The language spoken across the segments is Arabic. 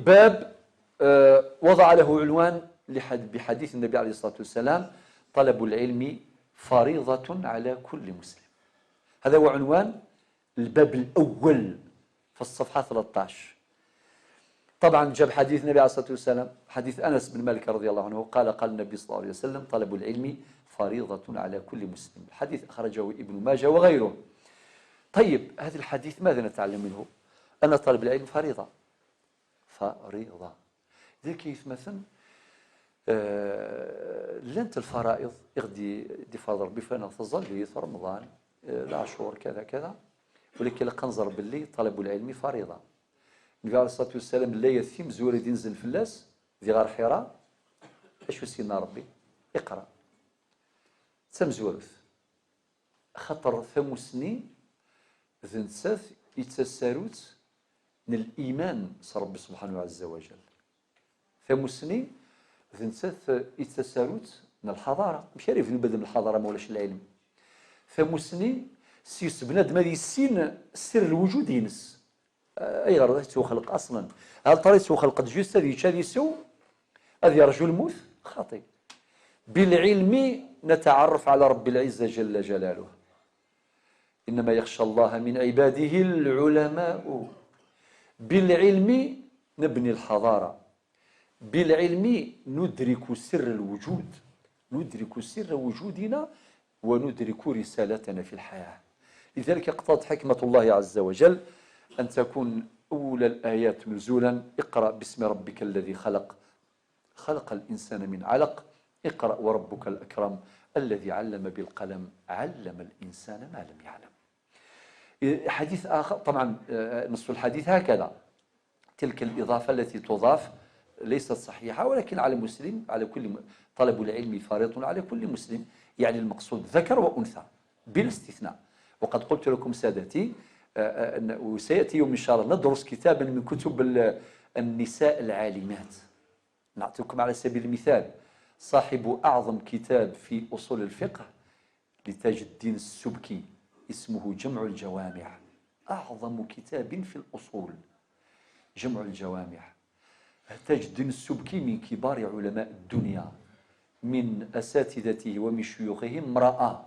باب وضع له عنوان بحديث النبي عليه الصلاة والسلام: طلب العلم فريضة على كل مسلم. هذا هو عنوان الباب الأول في الصفحة 13. طبعا جاب حديث النبي عليه الصلاة والسلام، حديث أنس بن مالك رضي الله عنه قال النبي صلى الله عليه وسلم: طلب العلم فريضة على كل مسلم. الحديث أخرجه ابن ماجه وغيره. طيب، هذا الحديث ماذا نتعلم منه؟ أن طلب العلم فريضة. إذا كيف مثلا لنت الفرائض يغدي دي فرض ربي فانا تظل في رمضان العاشور كذا كذا، ولكن لقنظر باللي طلب العلم فريضة. النبي عليه الصلاة والسلام لا يثم زور ينزل فلاس ذي غار حراء اش سيدنا ربي اقرأ سم زورث خطر ثم سنين ذنساث يتساروت من الإيمان ربي سبحانه عز وجل. ثم سنين ذنساث يتساروت من الحضارة، مش عارف نبدا من الحضارة مولاش العلم. ثم سنين سيس بنادم هذه السين سر الوجود ينس اي غرض تو خلق اصلا. هل طريق تو خلقت جوست هذه يسو هذه رجل الموت خاطئ. بالعلم نتعرف على رب العزة جل جلاله. إنما يخشى الله من عباده العلماء. بالعلم نبني الحضارة، بالعلم ندرك سر الوجود، ندرك سر وجودنا وندرك رسالتنا في الحياة. لذلك اقتضت حكمة الله عز وجل أن تكون أولى الآيات نزولا: اقرأ باسم ربك الذي خلق، خلق الإنسان من علق، اقرأ وربك الأكرم الذي علم بالقلم، علم الإنسان ما لم يعلم. حديث آخر طبعا نصف الحديث هكذا، تلك الإضافة التي تضاف ليست صحيحة، ولكن على مسلم، على كل طلب العلم فريضة على كل مسلم، يعني المقصود ذكر وأنثى بلا استثناء. وقد قلت لكم سادتي وسيأتي يوم إن شاء الله ندرس كتابا من كتب النساء العالمات. نعطيكم على سبيل المثال صاحب أعظم كتاب في أصول الفقه لتاج الدين السبكي اسمه جمع الجوامع، أعظم كتاب في الأصول جمع الجوامع. تاج الدين السبكي من كبار علماء الدنيا، من أساتذته ومن شيوخه امرأة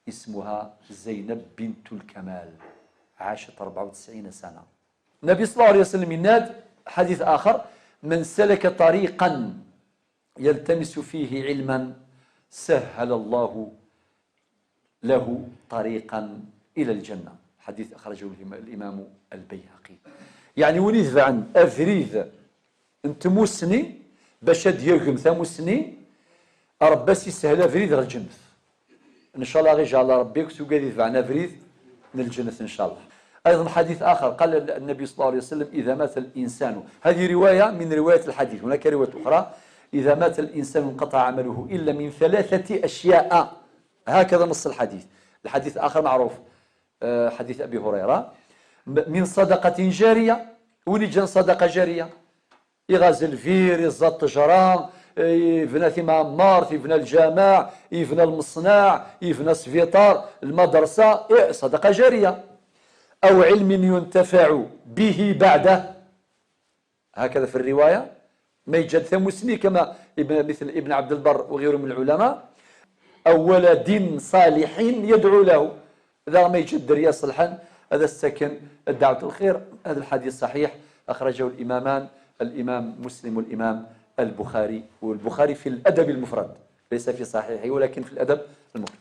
اسمها زينب بنت الكمال، عاشت 94 سنة. النبي صلى الله عليه وسلم يناد حديث آخر: من سلك طريقا يلتمس فيه علما سهل الله له طريقا إلى الجنة. حديث أخرجه الإمام البيهقي. يعني وليد عن أفريد انتموسني باش ديالكم ثموسني رباس يسهل أفريد غير الجنة إن شاء الله. غير على ربي كتو قاعد يدفعنا أفريد من الجنة إن شاء الله. أيضا حديث آخر قال النبي صلى الله عليه وسلم: إذا مات الإنسان، هذه رواية من رواية الحديث، هناك رواية أخرى: إذا مات الإنسان انقطع عمله إلا من 3 أشياء. هكذا نص الحديث. الحديث آخر معروف حديث أبي هريرة: من صدقة جارية. ولي جان صدقة جارية يغازل فير يزاد تجران يفنى ثما مارت يفنى الجامع يفنى المصنع يفنى السفيطار المدرسة، صدقة جارية. أو علم ينتفع به بعده، هكذا في الرواية. ما يجد ثمسني كما مثل ابن عبد البر وغيره من العلماء. أو ولد صالح يدعو له، إذا ما يجد دريا صلحا هذا السكن الدعوة الخير. هذا الحديث صحيح أخرجه الإمامان، الإمام مسلم والإمام البخاري، والبخاري في الأدب المفرد ليس في صحيحه ولكن في الأدب المفرد.